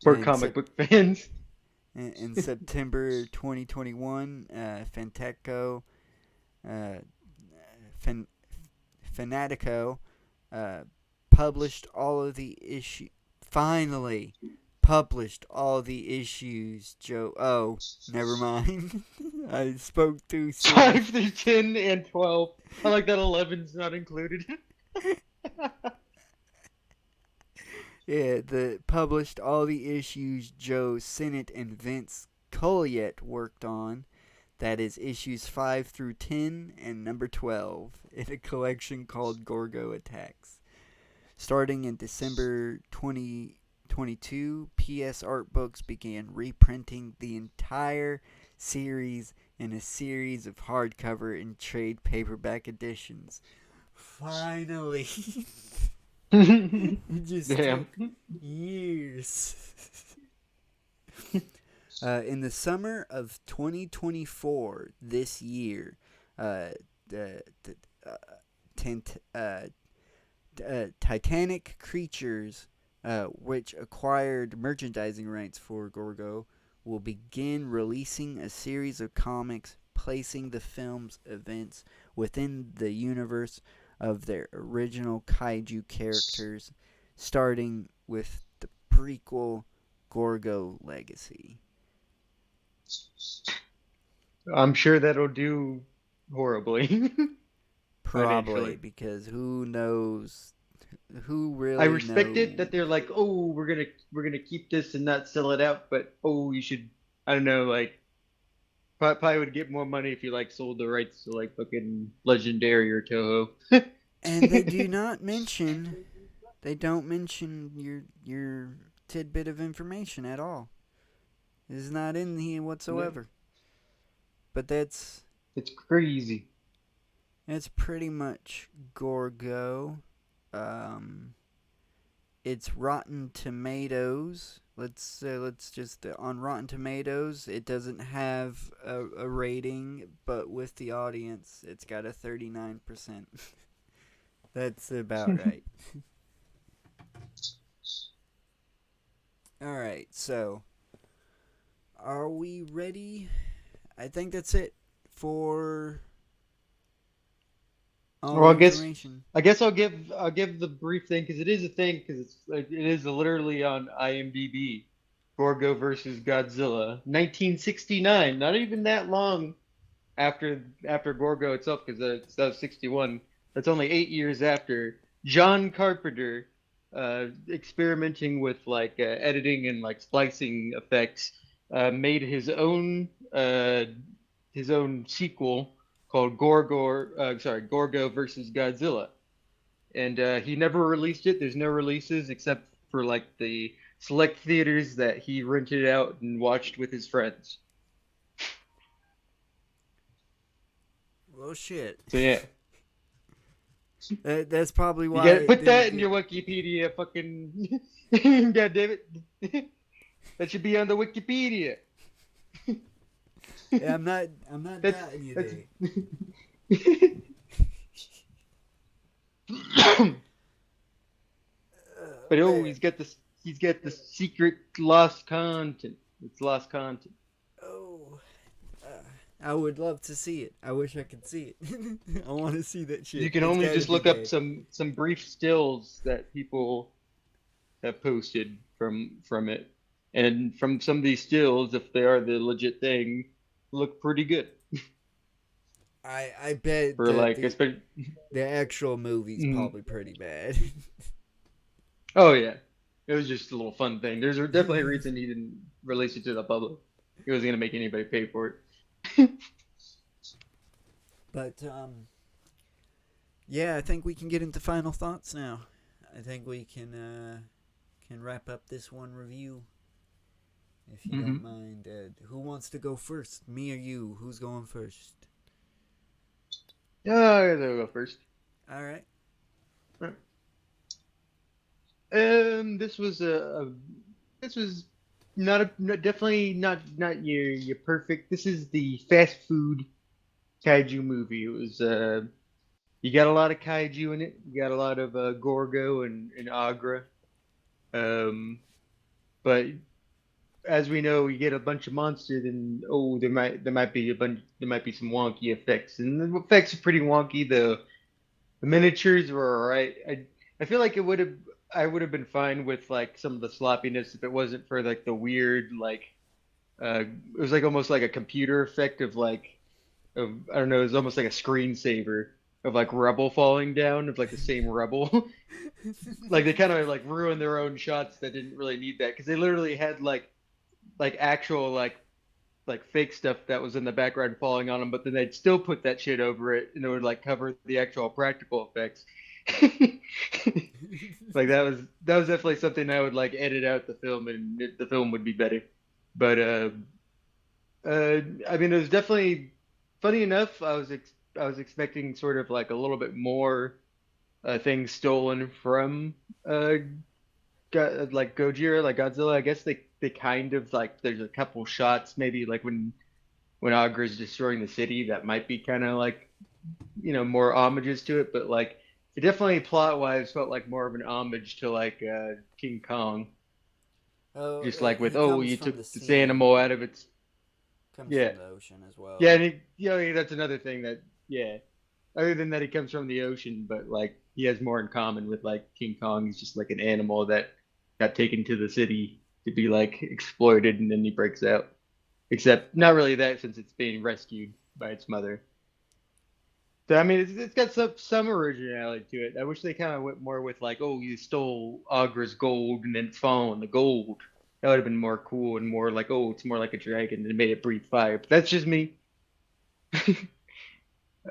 For comic book fans. In September 2021, Fanatico published all of the issues. Finally, published all the issues. Oh, never mind. I spoke too soon. 5 through 10 and 12. I like that 11's not included. Yeah, published all the issues Joe Sinnott and Vince Colliet worked on. That is issues 5 through 10 and number 12 in a collection called Gorgo Attacks. Starting in December 2022, PS Art Books began reprinting the entire series in a series of hardcover and trade paperback editions. Finally! It just took years. In the summer of 2024, this year, Titanic Creatures, which acquired merchandising rights for Gorgo, will begin releasing a series of comics placing the film's events within the universe of their original kaiju characters, starting with the prequel Gorgo Legacy. I'm sure that'll do horribly. Probably, because who knows? Who really I respect knows? it that they're like, oh, we're gonna keep this and not sell it out, but you should, I don't know, like probably would get more money if you like sold the rights to like fucking Legendary or Toho. And they don't mention your tidbit of information at all. It's not in here No, whatsoever. But it's crazy. that's pretty much Gorgo. Um, it's Rotten Tomatoes. Let's just on Rotten Tomatoes, it doesn't have a rating, but with the audience, it's got a 39%. That's about right. All right, so are we ready? I think that's it for all Well, the information. I guess I'll give the brief thing because it is a thing because it's like it is literally on IMDb. Gorgo versus Godzilla, 1969. Not even that long after Gorgo itself, because that was 61. That's only 8 years after. John Carpenter, experimenting with like editing and like splicing effects, made his own sequel called Gorgo versus Godzilla, and he never released it. There's no releases except for like the select theaters that he rented out and watched with his friends. Well, shit. So yeah. That's probably You why gotta it put didn't that in get. your Wikipedia, fucking. God damn it. That should be on the Wikipedia. Yeah, I'm not That's doubting you that's. there. But Oh oh, man. he's got the secret lost content. It's lost content. Oh. Uh, I would love to see it. I wish I could see it. I want to see that You shit. can It's only got to just be look up there. some brief stills that people have posted from it, and from some of these stills, if they are the legit thing, look pretty good I bet for that like the especially. the actual movie's Mm. probably pretty bad. Oh yeah, it was just a little fun thing. There's definitely a reason he didn't release it to the public. He wasn't gonna make anybody pay for it. But yeah, I think we can get into final thoughts now. I think we can wrap up this one review if you don't Hmm. mind. Who wants to go first? Me or you? Who's going first? Yeah, I'll go first. All right. This was this was definitely not your perfect. This is the fast food kaiju movie. It was you got a lot of kaiju in it. You got a lot of Gorgo and Agra. Um, but as we know, you get a bunch of monsters, and oh, there might be some wonky effects, and the effects are pretty wonky. The miniatures were alright. I feel like it would have I would have been fine with like some of the sloppiness if it wasn't for like the weird like it was like almost like a computer effect of I don't know, it was almost like a screensaver of like rubble falling down of like the same rubble. Like they kind of like ruined their own shots that didn't really need that because they literally had like actual like fake stuff that was in the background falling on them, but then they'd still put that shit over it and it would like cover the actual practical effects. Like that was definitely something I would like edit out the film and the film would be better. But I mean, it was definitely funny enough. I was expecting sort of like a little bit more things stolen from like Gojira, like Godzilla. I guess they kind of like there's a couple shots maybe like when Agra's destroying the city that might be kind of like more homages to it, but like it definitely plot wise felt like more of an homage to like King Kong, Oh, just like with he oh comes you from took the this sea. animal out of its Comes yeah from the ocean as yeah well. and that's another thing that yeah other than that he comes from the ocean, but like he has more in common with like King Kong. He's just like an animal that got taken to the city to be like exploited and then he breaks out. Except not really that since it's being rescued by its mother. So I mean, it's got some originality to it. I wish they kind of went more with like, oh, you stole Agra's gold and then it's following the gold. That would have been more cool and more like, oh, it's more like a dragon and made it breathe fire. But that's just me.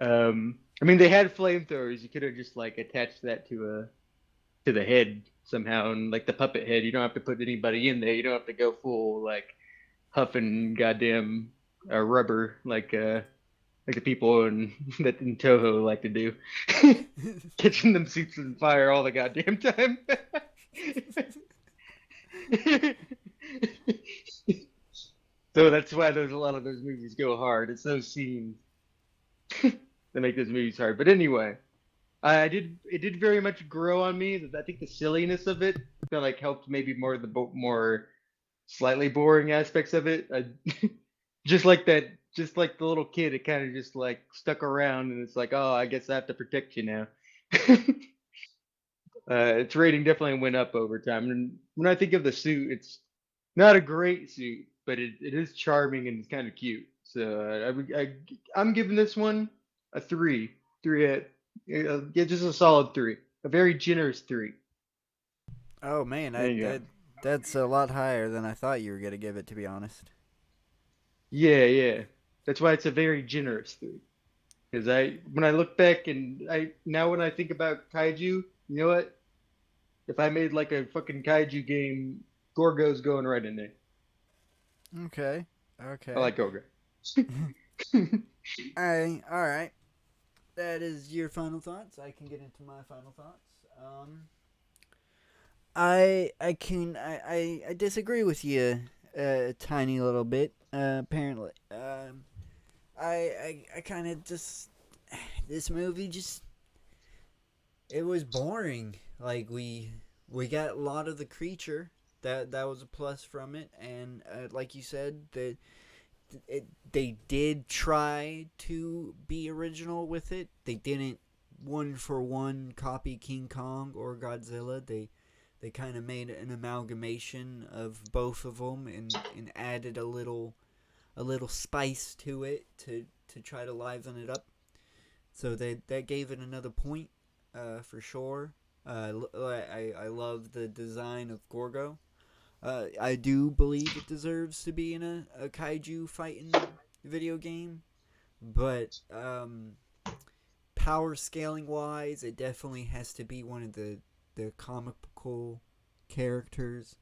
I mean, they had flamethrowers. You could have just like attached that to the head somehow, and like the puppet head. You don't have to put anybody in there. You don't have to go full like. huffing goddamn rubber like the people that in Toho like to do, catching them suits on fire all the goddamn time. So that's why there's a lot of those movies go hard. It's those scenes that make those movies hard. But anyway, I did it did very much grow on me. I think the silliness of it kind of like helped maybe more the more slightly boring aspects of it. Just like that, just like the little kid, it kind of just like stuck around, and it's like, oh, I guess I have to protect you now. Its rating definitely went up over time. And when I think of the suit, it's not a great suit, but it is charming and it's kind of cute. So I'm giving this one a three. Yeah, just a solid three. A very generous three. Oh man, There you go. that's a lot higher than I thought you were gonna give it. To be honest. Yeah, yeah. That's why it's a very generous three. Because when I look back and now when I think about kaiju, you know what? If I made like a fucking kaiju game, Gorgo's going right in there. Okay. I Okay. like Gorgo. All right. That is your final thoughts. I can get into my final thoughts. I disagree with you a tiny little bit. Apparently, I kind of just this movie just it was boring. Like we got a lot of the creature that was a plus from it, and like you said, they did try to be original with it. They didn't one for one copy King Kong or Godzilla. They kind of made an amalgamation of both of them and added a little spice to it to try to liven it up. So that gave it another point for sure. I love the design of Gorgo. I do believe it deserves to be in a kaiju fighting video game, but power scaling wise, it definitely has to be one of the comical characters.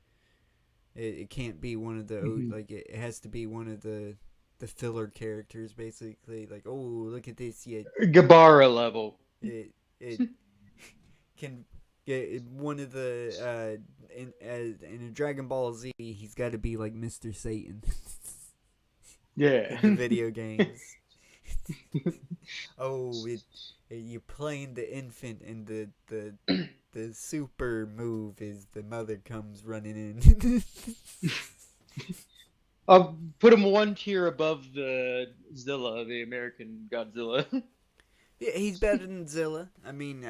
It can't be one of the Mhm. like it has to be one of the filler characters basically. Like, oh, look at this, yet Gabara level. it can get one of the in a Dragon Ball Z, he's got to be like Mr. Satan Yeah. in the video games. Oh, you're playing the infant, and the super move is the mother comes running in. I'll put him one tier above the Zilla, the American Godzilla. Yeah, he's better than Zilla. I mean,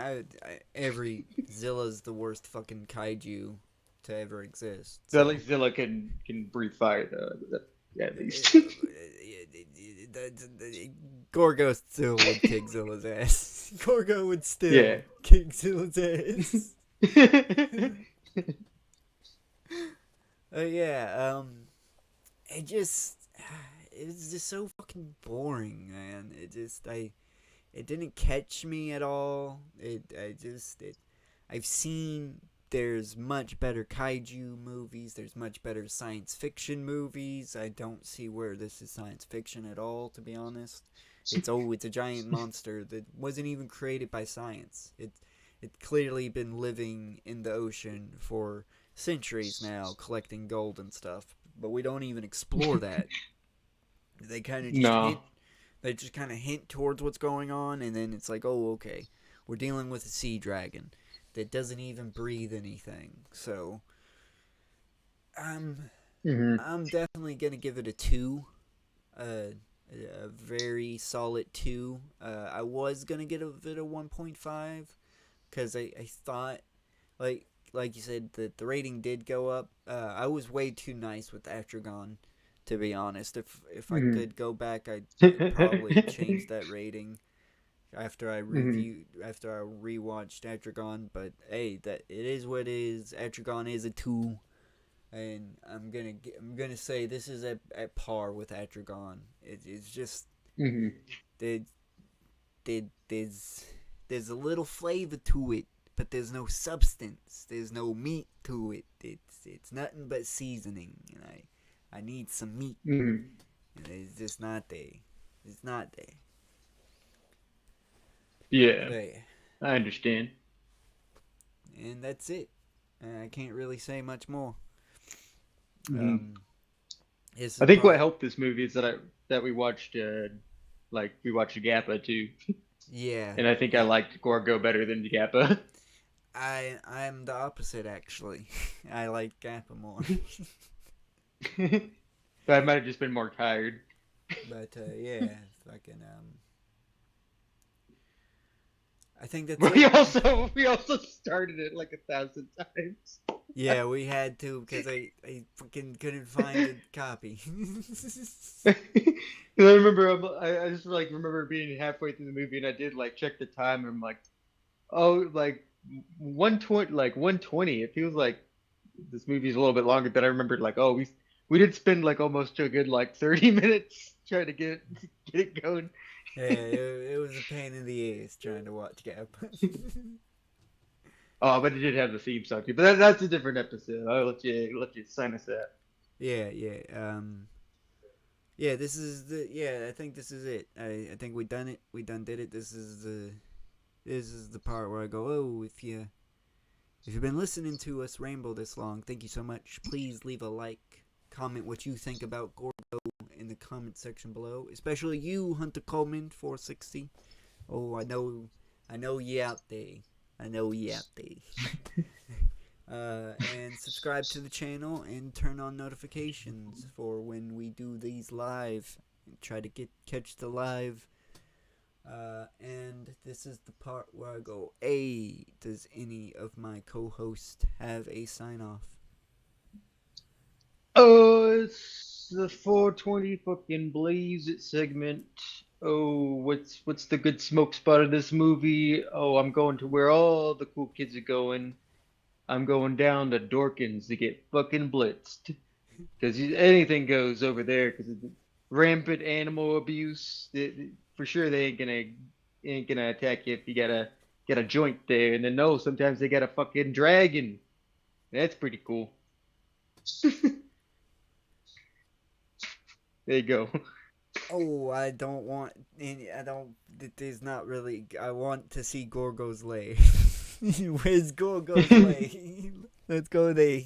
every Zilla's the worst fucking kaiju to ever exist. So at So least Zilla can breathe fire, though. Yeah, at least. Gorgo still would kick Zilla's ass. Gorgo would Yeah. still kick Zilla's ass. Yeah, it just it was just so fucking boring, man. It didn't catch me at all. I've seen there's much better kaiju movies. There's much better science fiction movies. I don't see where this is science fiction at all, to be honest. It's a giant monster that wasn't even created by science. It's clearly been living in the ocean for centuries now, collecting gold and stuff. But we don't even explore that. They kind of just No. hint they just kind of hint towards what's going on, and then it's like, oh, okay, we're dealing with a sea dragon that doesn't even breathe anything. So, I'm Hmm. I'm definitely gonna give it a two, a very solid two. I was gonna give it a 1.5 because I thought like like you said the rating did go up. I was way too nice with Atragon, to be honest. If I Hmm. could go back, I'd probably change that rating Hmm. after I rewatched Atragon. But hey, that it is what it is. Atragon is a two, and I'm gonna say this is at par with Atragon. It's just Hmm. there, there's a little flavor to it, but there's no substance. There's no meat to it. It's nothing but seasoning, and I need some meat. Mm-hmm. And it's just not there. It's not there. Yeah, But yeah. I understand. And that's it. I can't really say much more. Mm-hmm. Um, this I is think what part. helped this movie is that we watched like we watched Gappa too, Yeah, and I think I yeah. liked Gorgo better than Gappa. I'm the opposite actually. I like Kappa more. But I might have just been more tired. But yeah, fucking I think that's But we it. also we also started it like 1,000 times. Yeah, we had to because I fucking couldn't find a copy. 'Cause I remember I just like remember being halfway through the movie and I did like check the time and I'm like, oh, like 120, like 120. It feels like this movie's a little bit longer than I remembered. Like, oh, we did spend like almost a good like 30 minutes trying to get it going. Yeah, it was a pain in the ass trying to watch Kappa. Oh, but it did have the theme song too. But that's a different episode. I'll let you sign us that. Yeah, yeah. Yeah, this is the. Yeah, I think this is it. I think we done it. We done did it. This is the part where I go, oh, if you've been listening to us ramble this long, thank you so much. Please leave a like, comment what you think about Gorgo in the comment section below. Especially you, Hunter Coleman 460. Oh, I know you out there. I know you out there. And subscribe to the channel and turn on notifications for when we do these live. Try to catch the live. And this is the part where I go, hey, does any of my co-hosts have a sign-off? Oh, it's the 420 fucking Blaze It segment. Oh, what's the good smoke spot of this movie? Oh, I'm going to where all the cool kids are going. I'm going down to Dorkins to get fucking blitzed. Because anything goes over there. Because rampant animal abuse. For sure, they ain't gonna attack you if you got a joint there. And then no, sometimes they got a fucking dragon. That's pretty cool. There you go. Oh, I don't want any. I don't. There's not really. I want to see Gorgo's lay. Where's Gorgo's lay? Let's go there.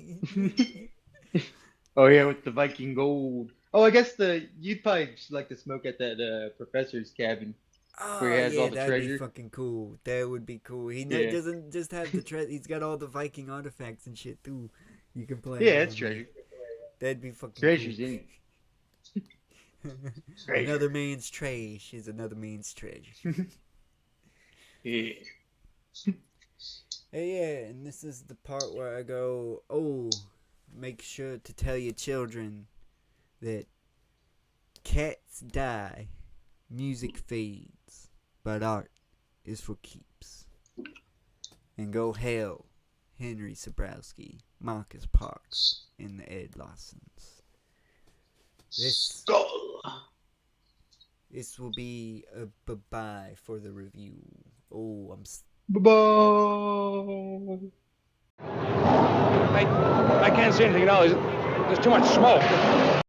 Oh yeah, with the Viking gold. Oh, I guess you'd probably just like to smoke at that professor's cabin where he Oh has all yeah, the that'd be treasure. fucking cool. That would be cool. Yeah, Doesn't just have the treasure. He's got all the Viking artifacts and shit too. You can play yeah, with it's him there. treasure. That'd be fucking cool. Treasure's in it. Another Treasure. man's trash is another man's treasure. Yeah. Hey, yeah, and this is the part where I go, oh, make sure to tell your children that cats die, music fades, but art is for keeps. And go hail Henry Sabrowski, Marcus Parks, and the Ed Larsons. Skull. This will be a bye-bye for the review. Oh, Bye-bye. I can't see anything now. There's too much smoke.